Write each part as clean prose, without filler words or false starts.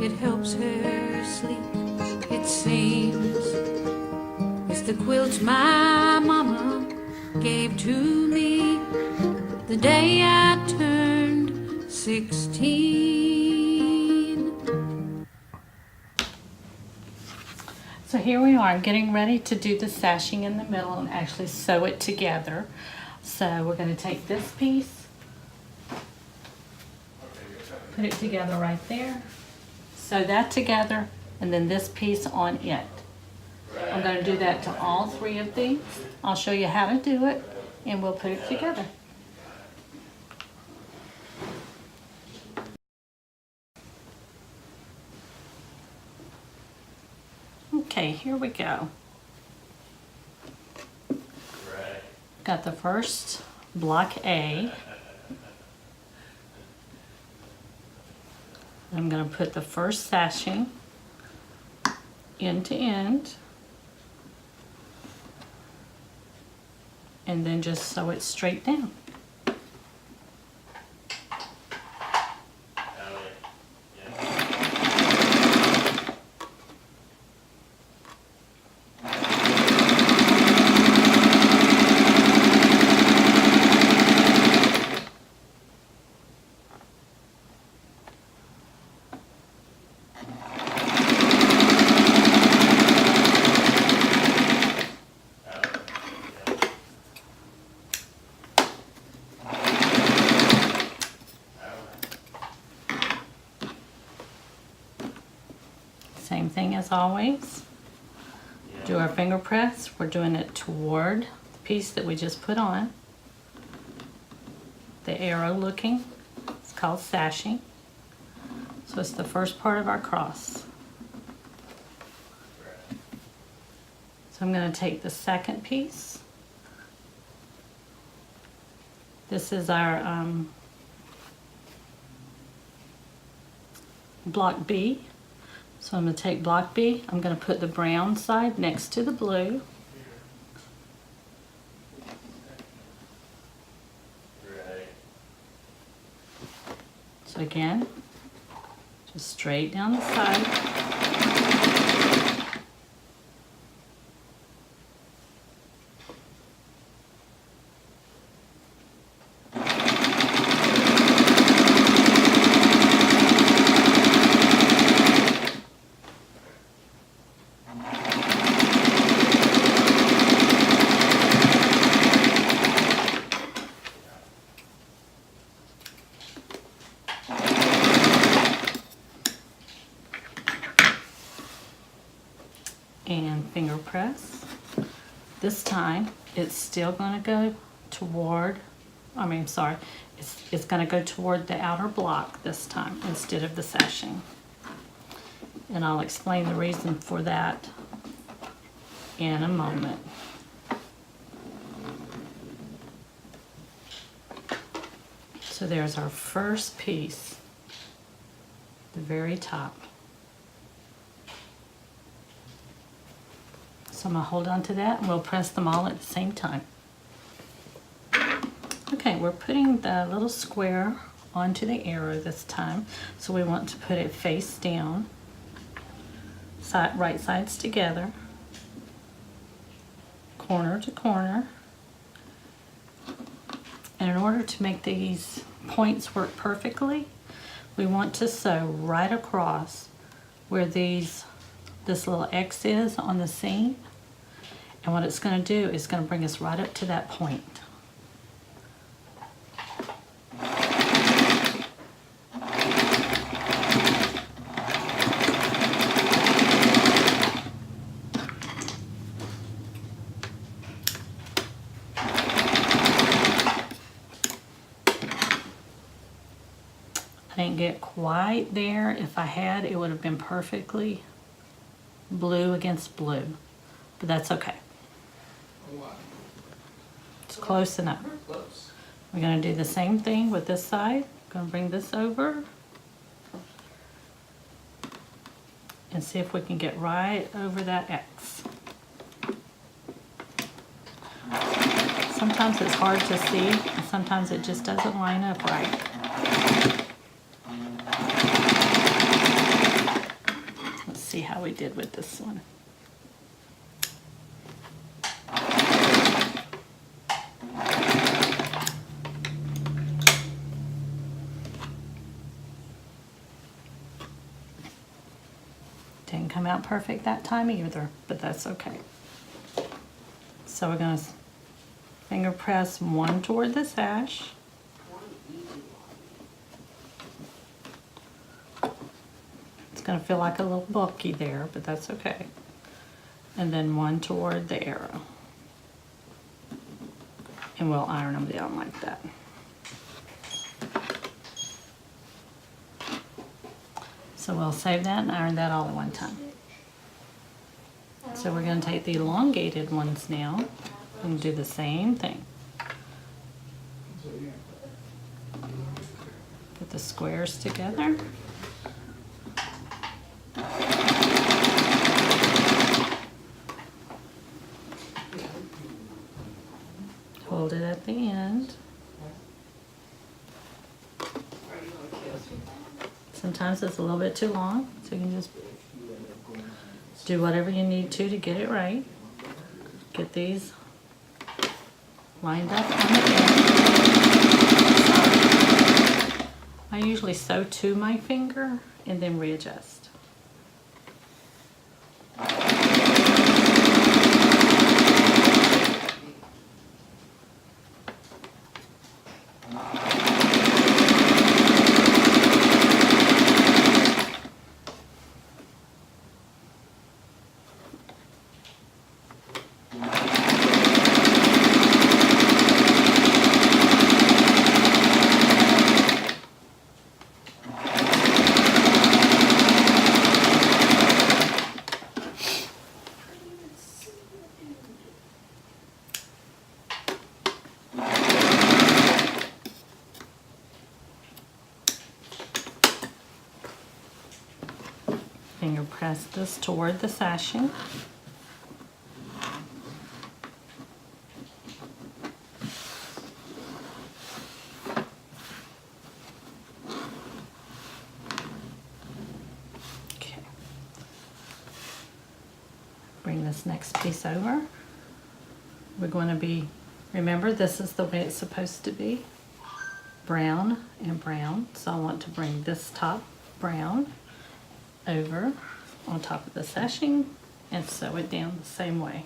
it helps her sleep. It seems it's the quilt my mama gave to me the day I turned 16. So here we are getting ready to do the sashing in the middle and actually sew it together. So we're going to take this piece, put it together right there, sew that together, and then this piece on it. I'm going to do that to all three of these. I'll show you how to do it and we'll put it together. Okay, here we go. Got the first block A. I'm going to put the first sashing end to end and then just sew it straight down. Same thing as always. Do our finger press. We're doing it toward the piece that we just put on. The arrow looking. It's called sashing. So it's the first part of our cross. So I'm going to take the second piece. This is our block B. So I'm going to take block B, I'm going to put the brown side next to the blue. So again, just straight down the side. And finger press. This time it's still going to go toward, it's going to go toward the outer block this time instead of the sashing. And I'll explain the reason for that in a moment. So there's our first piece, the very top. So I'm going to hold on to that and we'll press them all at the same time. Okay, we're putting the little square onto the arrow this time. So we want to put it face down, right sides together, corner to corner. And in order to make these points work perfectly, we want to sew right across where this little X is on the seam. And what it's going to do is going to bring us right up to that point. I didn't get quite there. If I had, it would have been perfectly blue against blue, but that's okay. It's close enough. We're going to do the same thing with this side. I'm going to bring this over and see if we can get right over that X. Sometimes it's hard to see, and sometimes it just doesn't line up right. see how we did with this one. Didn't come out perfect that time either, but that's okay. So we're going to finger press one toward the sash. It's going to feel like a little bulky there, but that's okay. And then one toward the arrow. And we'll iron them down like that. So we'll save that and iron that all at one time. So we're going to take the elongated ones now and do the same thing. Put the squares together. Hold it at the end. Sometimes it's a little bit too long, so you can just do whatever you need to get it right. Get these lined up on the end. I usually sew to my finger and then readjust. Finger press this toward the sashing. Okay. Bring this next piece over. We're going to be, remember this is the way it's supposed to be. Brown and brown. So I want to bring this top brown over on top of the sashing and sew it down the same way.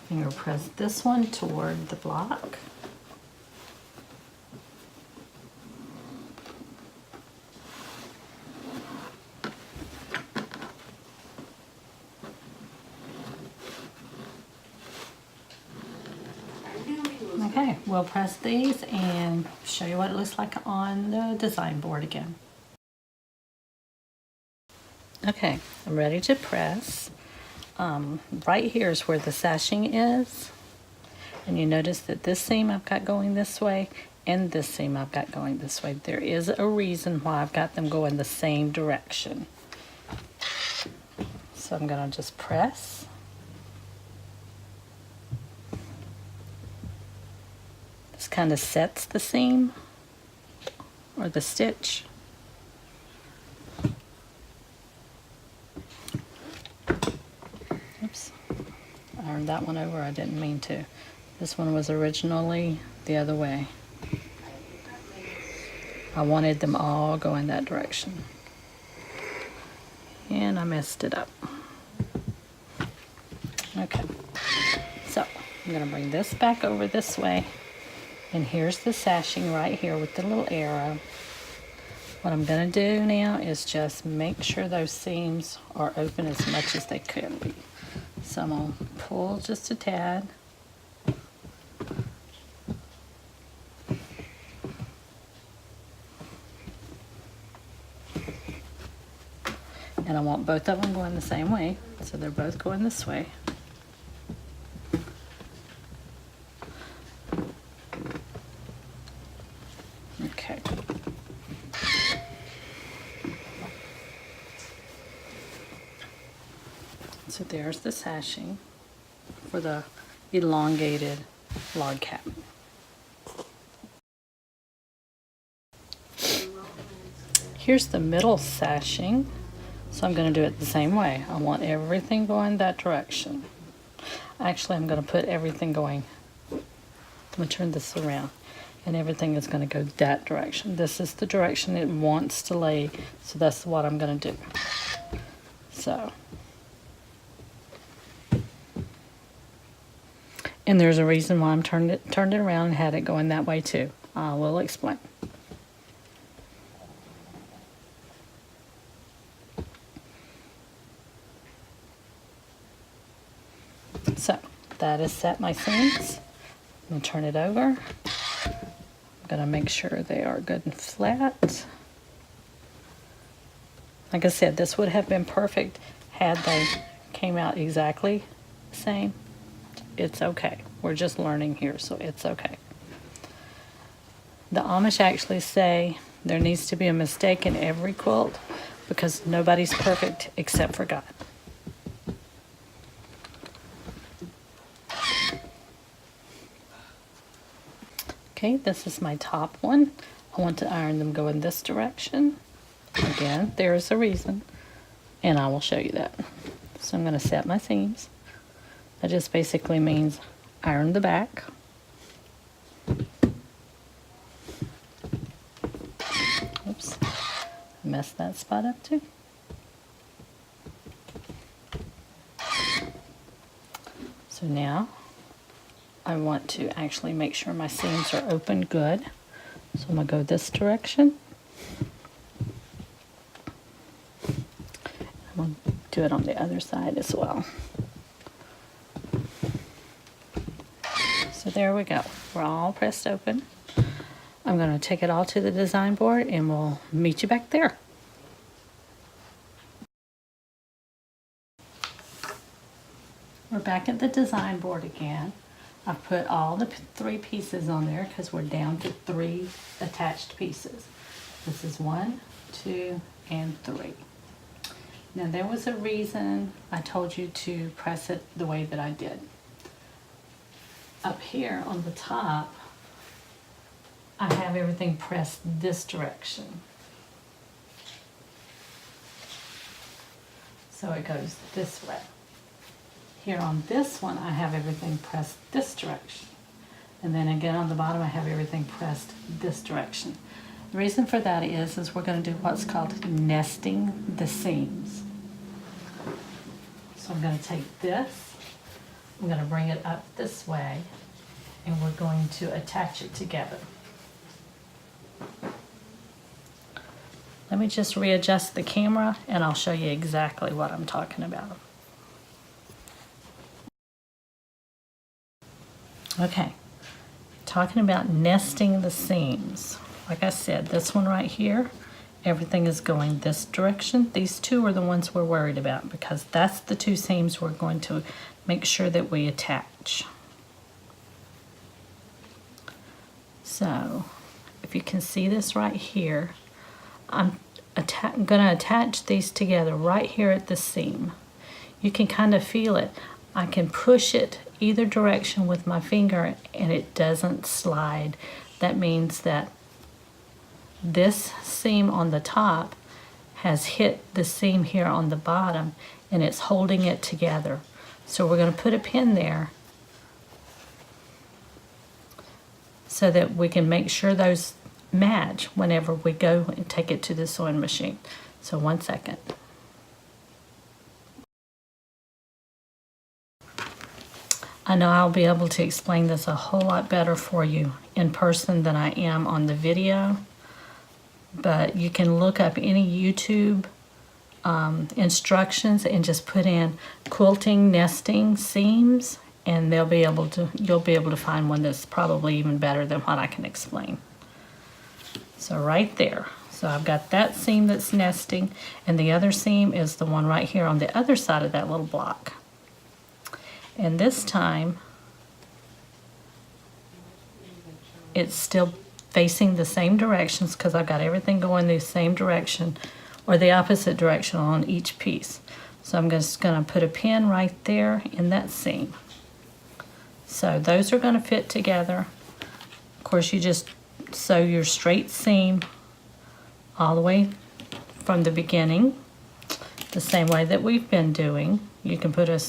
Finger press this one toward the block. Okay, we'll press these and show you what it looks like on the design board again. Okay, I'm ready to press. Right here is where the sashing is. And you notice that this seam I've got going this way and this seam I've got going this way. There is a reason why I've got them going the same direction. So I'm going to just press. This kind of sets the seam or the stitch. Oops, I ironed that one over. I didn't mean to. This one was originally the other way. I wanted them all going that direction. And I messed it up. Okay, so I'm going to bring this back over this way. And here's the sashing right here with the little arrow. What I'm going to do now is just make sure those seams are open as much as they can be. So I'm going to pull just a tad. And I want both of them going the same way, so they're both going this way. Okay. So there's the sashing for the elongated log cabin. Here's the middle sashing. So I'm going to do it the same way. I want everything going that direction. Actually, I'm going to put everything going. I'm going to turn this around. And everything is going to go that direction. This is the direction it wants to lay. So that's what I'm going to do. So. And there's a reason why I'm turned it around and had it going that way too. I will explain. So that is set my seams. I'm going to turn it over. I'm going to make sure they are good and flat. Like I said, this would have been perfect had they came out exactly the same. It's okay. We're just learning here, so it's okay. The Amish actually say there needs to be a mistake in every quilt because nobody's perfect except for God. Okay, this is my top one. I want to iron them going this direction. Again, there is a reason, and I will show you that. So I'm going to set my seams. That just basically means iron the back. Oops, I messed that spot up too. So now I want to actually make sure my seams are open good. So I'm going to go this direction. I'm going to do it on the other side as well. So there we go. We're all pressed open. I'm going to take it all to the design board and we'll meet you back there. We're back at the design board again. I've put all the 3 pieces on there because we're down to 3 attached pieces. This is 1, 2, and 3. Now there was a reason I told you to press it the way that I did. Up here on the top, I have everything pressed this direction. So it goes this way. Here on this one, I have everything pressed this direction. And then again on the bottom, I have everything pressed this direction. The reason for that is we're going to do what's called nesting the seams. So I'm going to take this, I'm going to bring it up this way, and we're going to attach it together. Let me just readjust the camera and I'll show you exactly what I'm talking about. Okay, talking about nesting the seams. Like I said, this one right here, everything is going this direction. These 2 are the ones we're worried about because that's the 2 seams we're going to make sure that we attach. So, if you can see this right here, I'm going to attach these together right here at the seam. You can kind of feel it. I can push it either direction with my finger and it doesn't slide, that means that this seam on the top has hit the seam here on the bottom and it's holding it together. So we're going to put a pin there so that we can make sure those match whenever we go and take it to the sewing machine. So 1 second. I know I'll be able to explain this a whole lot better for you in person than I am on the video, but you can look up any YouTube instructions and just put in quilting nesting seams, and you'll be able to find one that's probably even better than what I can explain. So right there. So I've got that seam that's nesting, and the other seam is the one right here on the other side of that little block. And this time, it's still facing the same directions because I've got everything going the same direction or the opposite direction on each piece. So I'm just going to put a pin right there in that seam. So those are going to fit together. Of course, you just sew your straight seam all the way from the beginning, the same way that we've been doing. You can put a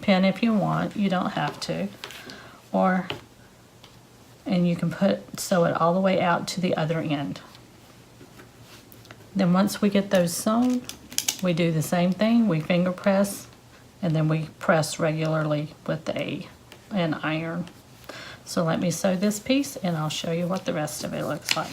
pin if you want, you don't have to, and you can sew it all the way out to the other end. Then once we get those sewn, we do the same thing. We finger press, and then we press regularly with an iron. So let me sew this piece and I'll show you what the rest of it looks like.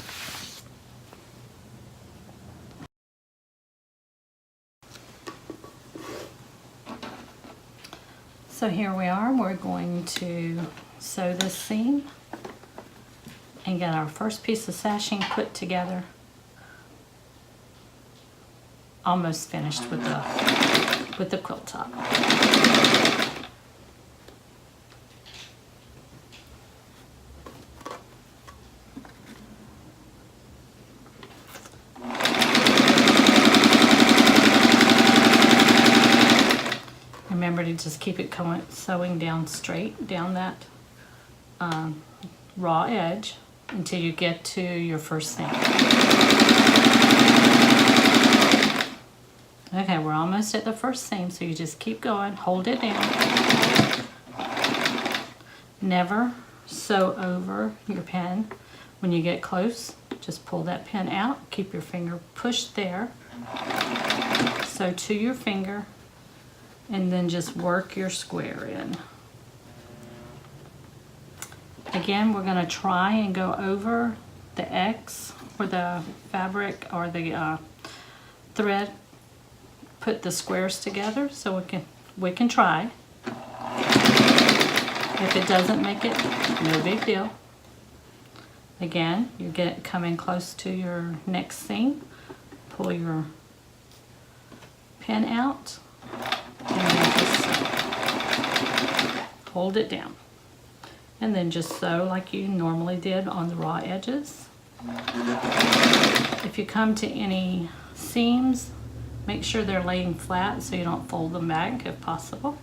So here we are, we're going to sew this seam and get our first piece of sashing put together. Almost finished with the quilt top. Remember to just keep it sewing down straight down that raw edge until you get to your first seam. Okay, we're almost at the first seam, so you just keep going, hold it down. Never sew over your pin. When you get close, just pull that pin out, keep your finger pushed there, sew to your finger, and then just work your square in. Again, we're going to try and go over the X where the fabric or the thread put the squares together, so we can try. If it doesn't make it, no big deal. Again, you coming close to your next seam, pull your pin out, and then just hold it down. And then just sew like you normally did on the raw edges. If you come to any seams, make sure they're laying flat so you don't fold them back if possible.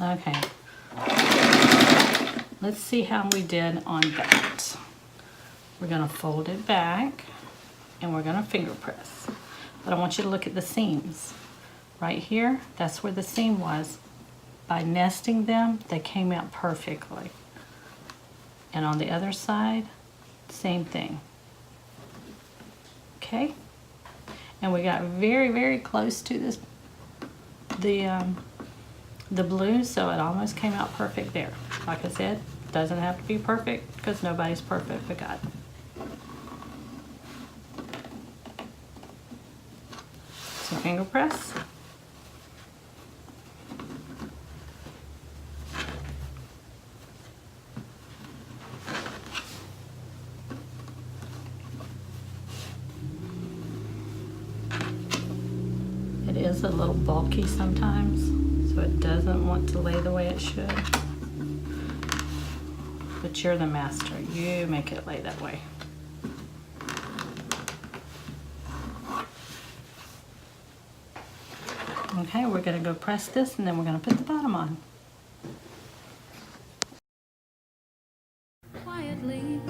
Okay, let's see how we did on that. We're going to fold it back and we're going to finger press. But I want you to look at the seams. Right here, that's where the seam was. By nesting them, they came out perfectly. And on the other side, same thing. Okay? And we got very, very close to this, the blue, so it almost came out perfect there. Like I said, doesn't have to be perfect because nobody's perfect but God. So finger press. It is a little bulky sometimes, so it doesn't want to lay the way it should. But you're the master. You make it lay that way. Okay, we're going to go press this, and then we're going to put the bottom on. Quietly,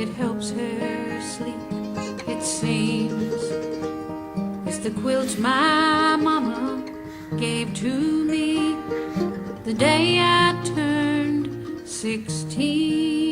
it helps her sleep, it seems. It's the quilt my mama gave to me the day I turned 16.